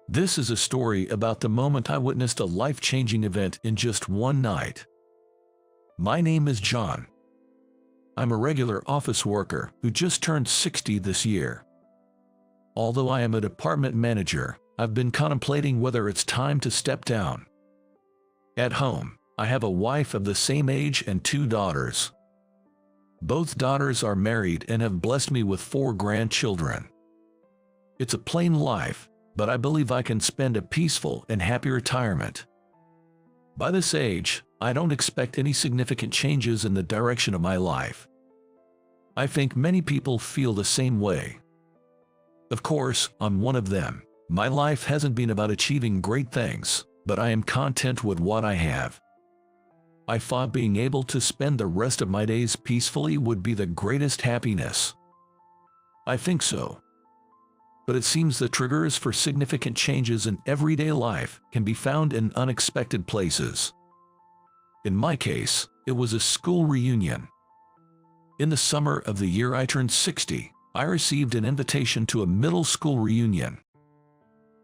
This is a story about the moment I witnessed a life-changing event in just one night. My name is John. I'm a regular office worker who just turned 60 this year. Although I am a department manager, I've been contemplating whether it's time to step down. At home, I have a wife of the same age and 2 daughters. Both daughters are married and have blessed me with 4 grandchildren. It's a plain life, but I believe I can spend a peaceful and happy retirement. By this age, I don't expect any significant changes in the direction of my life. I think many people feel the same way. Of course, I'm one of them. My life hasn't been about achieving great things, but I am content with what I have. I thought being able to spend the rest of my days peacefully would be the greatest happiness. I think so. But it seems the triggers for significant changes in everyday life can be found in unexpected places. In my case, it was a school reunion. In the summer of the year I turned 60, I received an invitation to a middle school reunion.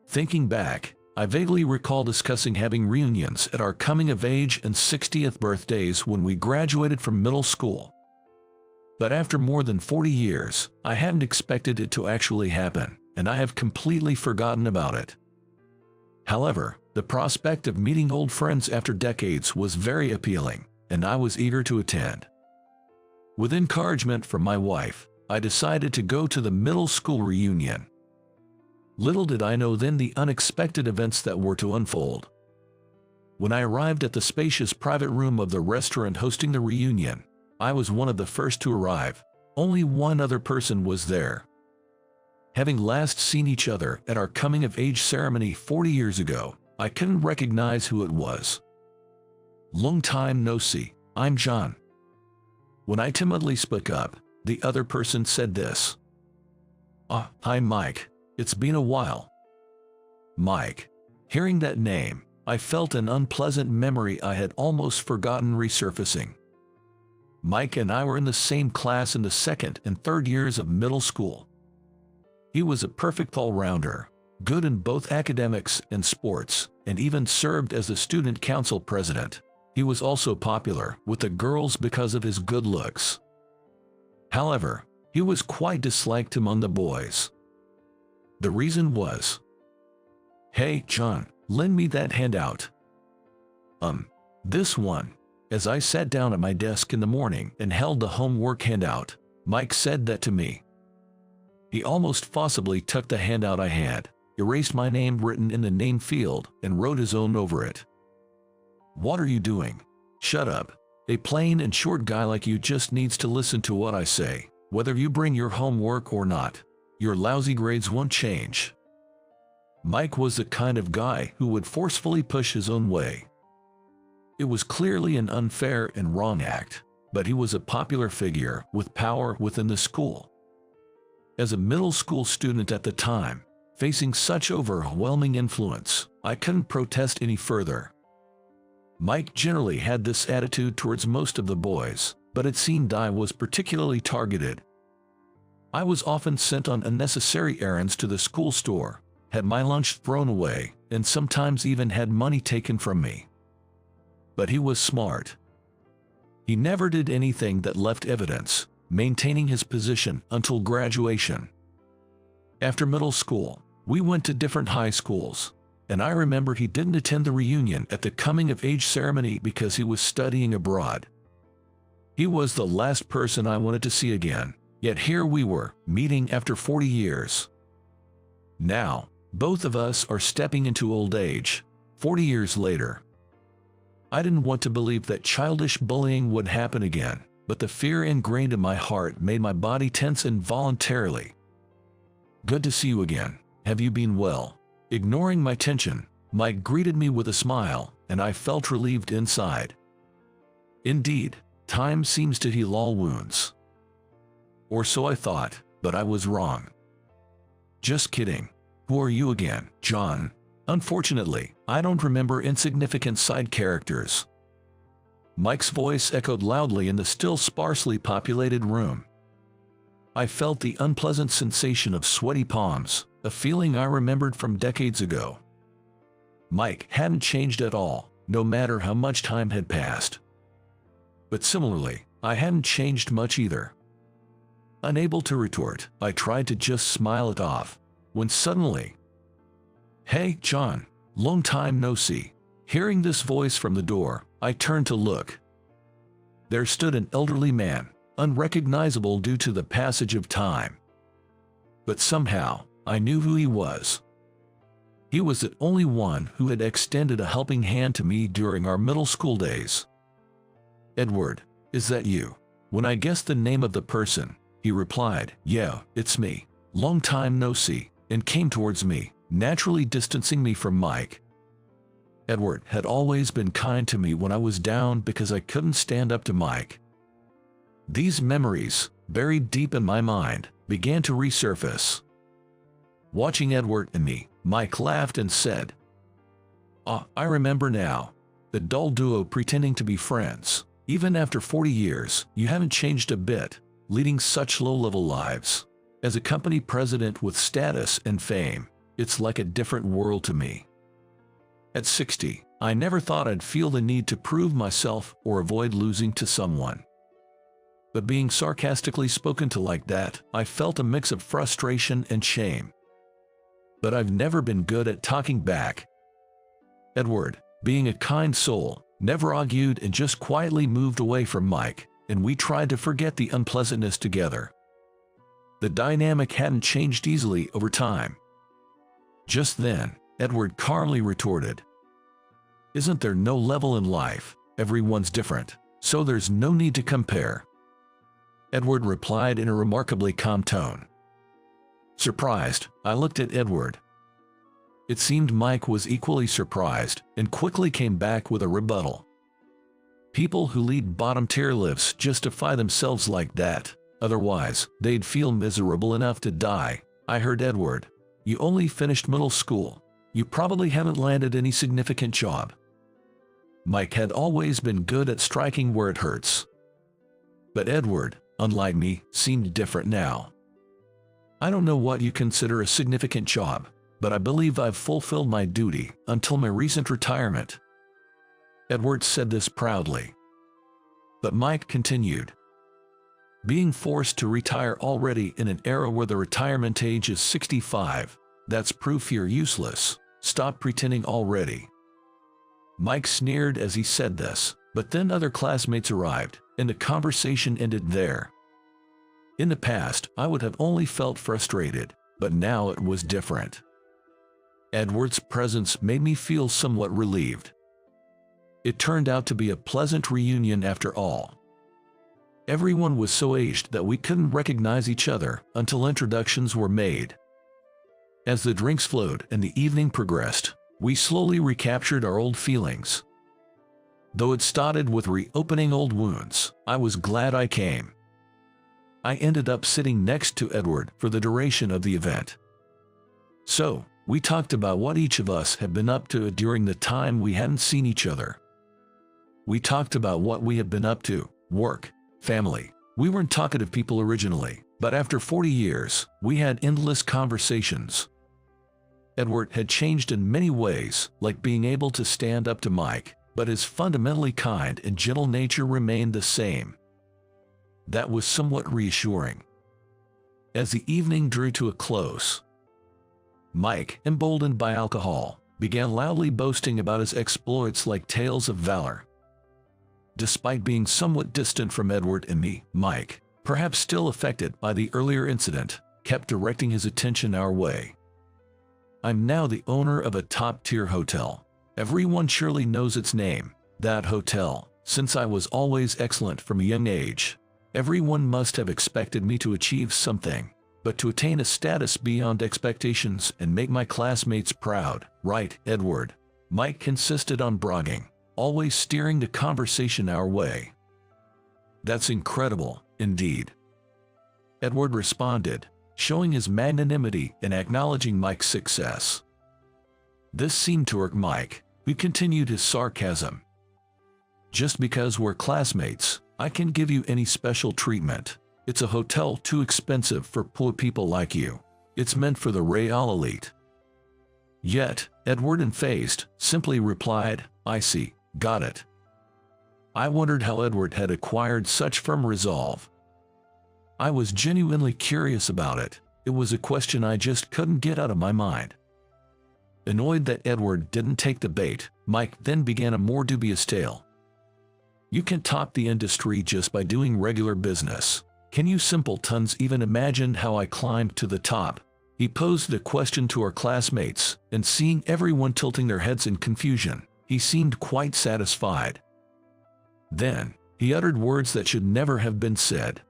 Thinking back, I vaguely recall discussing having reunions at our coming-of-age and 60th birthdays when we graduated from middle school. But after more than 40 years, I hadn't expected it to actually happen, and I have completely forgotten about it. However, the prospect of meeting old friends after decades was very appealing, and I was eager to attend. With encouragement from my wife, I decided to go to the middle school reunion. Little did I know then the unexpected events that were to unfold. When I arrived at the spacious private room of the restaurant hosting the reunion, I was one of the first to arrive. Only one other person was there. Having last seen each other at our coming-of-age ceremony 40 years ago, I couldn't recognize who it was. "Long time no see, I'm John." When I timidly spoke up, the other person said this. Hi Mike, it's been a while." Mike. Hearing that name, I felt an unpleasant memory I had almost forgotten resurfacing. Mike and I were in the same class in the 2nd and 3rd years of middle school. He was a perfect all-rounder, good in both academics and sports, and even served as the student council president. He was also popular with the girls because of his good looks. However, he was quite disliked among the boys. The reason was, "Hey, John, lend me that handout." This one. As I sat down at my desk in the morning and held the homework handout, Mike said that to me. He almost forcibly took the handout I had, erased my name written in the name field, and wrote his own over it. "What are you doing? Shut up. A plain and short guy like you just needs to listen to what I say, whether you bring your homework or not. Your lousy grades won't change." Mike was the kind of guy who would forcefully push his own way. It was clearly an unfair and wrong act, but he was a popular figure with power within the school. As a middle school student at the time, facing such overwhelming influence, I couldn't protest any further. Mike generally had this attitude towards most of the boys, but it seemed I was particularly targeted. I was often sent on unnecessary errands to the school store, had my lunch thrown away, and sometimes even had money taken from me. But he was smart. He never did anything that left evidence, maintaining his position until graduation. After middle school, we went to different high schools, and I remember he didn't attend the reunion at the coming-of-age ceremony because he was studying abroad. He was the last person I wanted to see again, yet here we were, meeting after 40 years. Now, both of us are stepping into old age, 40 years later. I didn't want to believe that childish bullying would happen again, but the fear ingrained in my heart made my body tense involuntarily. "Good to see you again. Have you been well?" Ignoring my tension, Mike greeted me with a smile, and I felt relieved inside. Indeed, time seems to heal all wounds. Or so I thought, but I was wrong. "Just kidding. Who are you again, John?" Unfortunately, I don't remember insignificant side characters. Mike's voice echoed loudly in the still sparsely populated room. I felt the unpleasant sensation of sweaty palms, a feeling I remembered from decades ago. Mike hadn't changed at all, no matter how much time had passed. But similarly, I hadn't changed much either. Unable to retort, I tried to just smile it off, when suddenly, "Hey, John, long time no see." Hearing this voice from the door, I turned to look. There stood an elderly man, unrecognizable due to the passage of time. But somehow, I knew who he was. He was the only one who had extended a helping hand to me during our middle school days. "Edward, is that you?" When I guessed the name of the person, he replied, "Yeah, it's me. Long time no see," and came towards me, naturally distancing me from Mike. Edward had always been kind to me when I was down because I couldn't stand up to Mike. These memories, buried deep in my mind, began to resurface. Watching Edward and me, Mike laughed and said, "Ah, I remember now. The dull duo pretending to be friends. Even after 40 years, you haven't changed a bit, leading such low-level lives. As a company president with status and fame, it's like a different world to me. At 60, I never thought I'd feel the need to prove myself or avoid losing to someone." But being sarcastically spoken to like that, I felt a mix of frustration and shame. But I've never been good at talking back. Edward, being a kind soul, never argued and just quietly moved away from Mike, and we tried to forget the unpleasantness together. The dynamic hadn't changed easily over time. Just then, Edward calmly retorted, "Isn't there no level in life? Everyone's different, so there's no need to compare." Edward replied in a remarkably calm tone. Surprised, I looked at Edward. It seemed Mike was equally surprised and quickly came back with a rebuttal. "People who lead bottom-tier lives justify themselves like that, otherwise they'd feel miserable enough to die." I heard Edward, "You only finished middle school. You probably haven't landed any significant job." Mike had always been good at striking where it hurts. But Edward, unlike me, seemed different now. "I don't know what you consider a significant job, but I believe I've fulfilled my duty until my recent retirement." Edward said this proudly. But Mike continued, "Being forced to retire already in an era where the retirement age is 65, that's proof you're useless. Stop pretending already." Mike sneered as he said this, but then other classmates arrived, and the conversation ended there. In the past, I would have only felt frustrated, but now it was different. Edward's presence made me feel somewhat relieved. It turned out to be a pleasant reunion after all. Everyone was so aged that we couldn't recognize each other until introductions were made. As the drinks flowed and the evening progressed, we slowly recaptured our old feelings. Though it started with reopening old wounds, I was glad I came. I ended up sitting next to Edward for the duration of the event. So, we talked about what each of us had been up to during the time we hadn't seen each other. We talked about what we had been up to, work, family. We weren't talkative people originally, but after 40 years, we had endless conversations. Edward had changed in many ways, like being able to stand up to Mike, but his fundamentally kind and gentle nature remained the same. That was somewhat reassuring. As the evening drew to a close, Mike, emboldened by alcohol, began loudly boasting about his exploits like tales of valor. Despite being somewhat distant from Edward and me, Mike, perhaps still affected by the earlier incident, kept directing his attention our way. "I'm now the owner of a top-tier hotel. Everyone surely knows its name, that hotel, since I was always excellent from a young age. Everyone must have expected me to achieve something, but to attain a status beyond expectations and make my classmates proud, right, Edward?" Mike insisted on bragging, always steering the conversation our way. "That's incredible, indeed," Edward responded, showing his magnanimity and acknowledging Mike's success. This seemed to irk Mike, who continued his sarcasm. "Just because we're classmates, I can give you any special treatment. It's a hotel too expensive for poor people like you." It's meant for the real elite. Yet, Edward, unfazed, simply replied, I see, got it. I wondered how Edward had acquired such firm resolve. I was genuinely curious about it. It was a question I just couldn't get out of my mind. Annoyed that Edward didn't take the bait, Mike then began a more dubious tale. You can top the industry just by doing regular business. Can you simpletons even imagine how I climbed to the top? He posed a question to our classmates, and seeing everyone tilting their heads in confusion, he seemed quite satisfied. Then, he uttered words that should never have been said.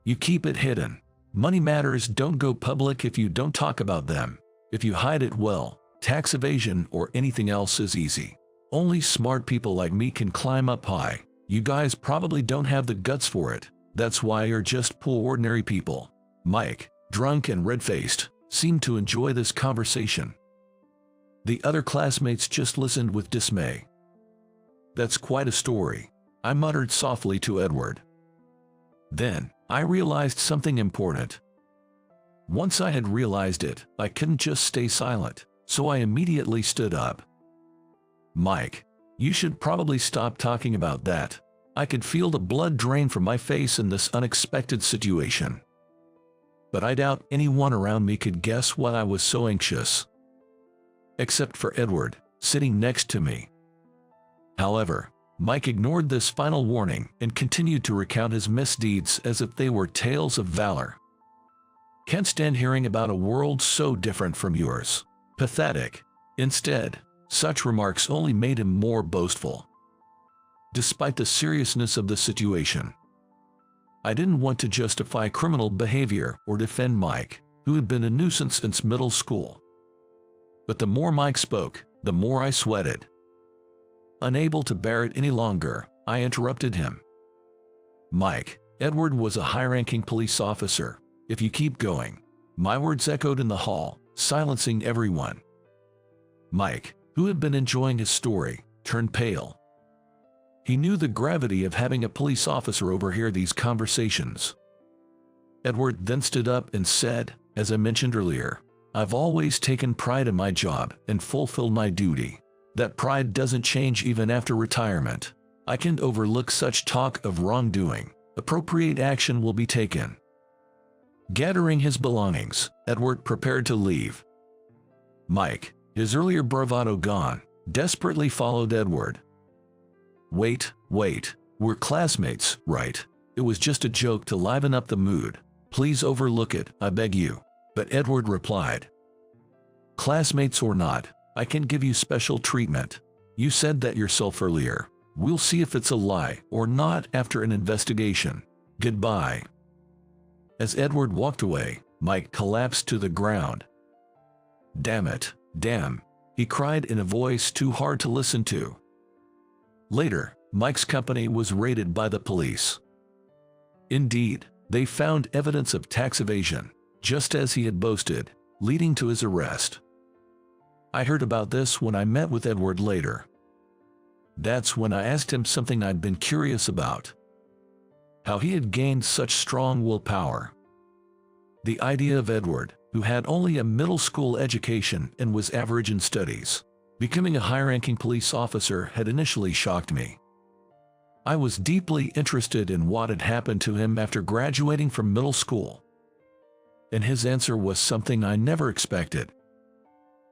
You keep it hidden. Money matters don't go public if you don't talk about them. If you hide it well, tax evasion or anything else is easy. Only smart people like me can climb up high. You guys probably don't have the guts for it. That's why you're just poor ordinary people. Mike, drunk and red-faced, seemed to enjoy this conversation. The other classmates just listened with dismay. That's quite a story, I muttered softly to Edward. Then, I realized something important. Once I had realized it, I couldn't just stay silent, so I immediately stood up. Mike, you should probably stop talking about that. I could feel the blood drain from my face in this unexpected situation. But I doubt anyone around me could guess why I was so anxious. Except for Edward, sitting next to me. However, Mike ignored this final warning and continued to recount his misdeeds as if they were tales of valor. Can't stand hearing about a world so different from yours. Pathetic. Instead, such remarks only made him more boastful. Despite the seriousness of the situation, I didn't want to justify criminal behavior or defend Mike, who had been a nuisance since middle school. But the more Mike spoke, the more I sweated. Unable to bear it any longer, I interrupted him. Mike, Edward was a high-ranking police officer. If you keep going. My words echoed in the hall, silencing everyone. Mike, who had been enjoying his story, turned pale. He knew the gravity of having a police officer overhear these conversations. Edward then stood up and said, as I mentioned earlier, I've always taken pride in my job and fulfilled my duty. That pride doesn't change even after retirement. I can't overlook such talk of wrongdoing. Appropriate action will be taken. Gathering his belongings, Edward prepared to leave. Mike, his earlier bravado gone, desperately followed Edward. Wait, we're classmates, right? It was just a joke to liven up the mood. Please overlook it, I beg you. But Edward replied, classmates or not, I can give you special treatment. You said that yourself earlier. We'll see if it's a lie or not after an investigation. Goodbye. As Edward walked away, Mike collapsed to the ground. Damn it, damn, he cried in a voice too hard to listen to. Later, Mike's company was raided by the police. Indeed, they found evidence of tax evasion, just as he had boasted, leading to his arrest. I heard about this when I met with Edward later. That's when I asked him something I'd been curious about. How he had gained such strong willpower. The idea of Edward, who had only a middle school education and was average in studies, becoming a high-ranking police officer had initially shocked me. I was deeply interested in what had happened to him after graduating from middle school. And his answer was something I never expected.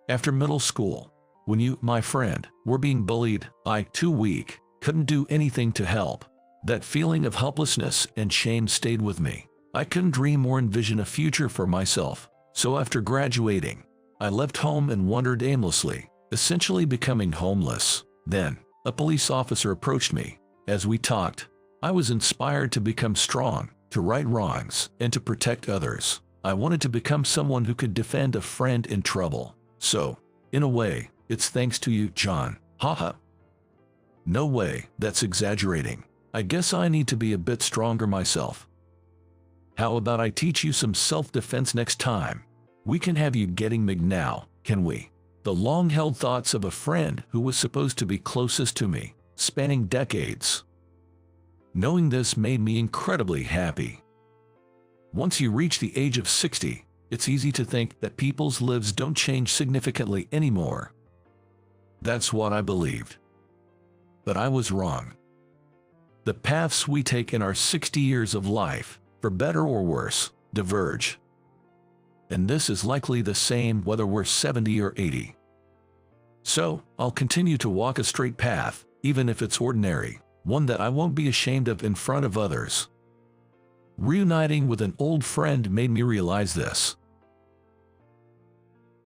After middle school, when you, my friend, were being bullied, I, too weak, couldn't do anything to help. That feeling of helplessness and shame stayed with me. I couldn't dream or envision a future for myself. So after graduating, I left home and wandered aimlessly, essentially becoming homeless. Then, a police officer approached me. As we talked, I was inspired to become strong, to right wrongs, and to protect others. I wanted to become someone who could defend a friend in trouble. So, in a way, it's thanks to you, John. Haha. No way, that's exaggerating. I guess I need to be a bit stronger myself. How about I teach you some self-defense next time? We can have you getting mig now, can we? The long-held thoughts of a friend who was supposed to be closest to me, spanning decades. Knowing this made me incredibly happy. Once you reach the age of 60, it's easy to think that people's lives don't change significantly anymore. That's what I believed. But I was wrong. The paths we take in our 60 years of life, for better or worse, diverge. And this is likely the same whether we're 70 or 80. So, I'll continue to walk a straight path, even if it's ordinary, one that I won't be ashamed of in front of others. Reuniting with an old friend made me realize this.